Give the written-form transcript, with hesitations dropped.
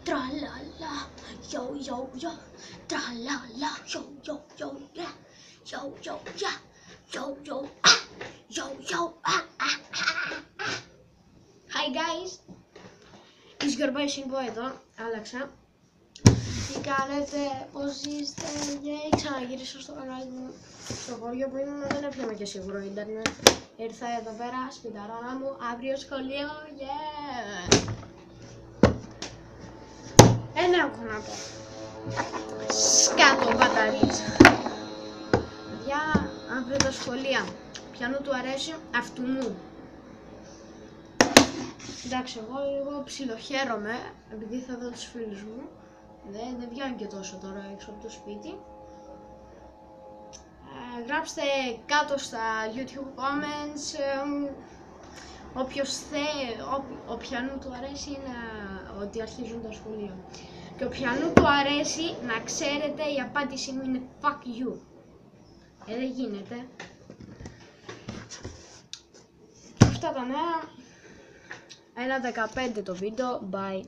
Τραλαλα, yo yo yo, τραλαλα, yo yo yo, yeah, yo yo yeah, yo yo yo yo. Hi guys, it's your boy Simbo εδώ, άλλαξα. Τι κάνετε, πώς είστε, ξαναγύρισα στο κανάλι μου. Στο χωριό που ήμουν δεν έπιανα και σίγουρο ίντερνετ. Ήρθα εδώ πέρα, σπιταρώνα μου, αύριο σχολείο, yeah! Ένα έχω να πω. Σκάτω μπαταρίτσα. Παιδιά, αύριο τα σχολεία. Ποιανού του αρέσει, αυτού μου. Εντάξει, εγώ λίγο ψιλοχαίρομαι, επειδή θα δω τους φίλους μου. Δεν βγαίνω και τόσο τώρα έξω από το σπίτι. Γράψτε κάτω στα YouTube comments όποιανού του αρέσει ότι αρχίζουν τα σχολεία. Και όποιανού του αρέσει να ξέρετε η απάντησή μου είναι fuck you. Δεν γίνεται. Αυτά τα νέα. 1.15 το βίντεο. Bye.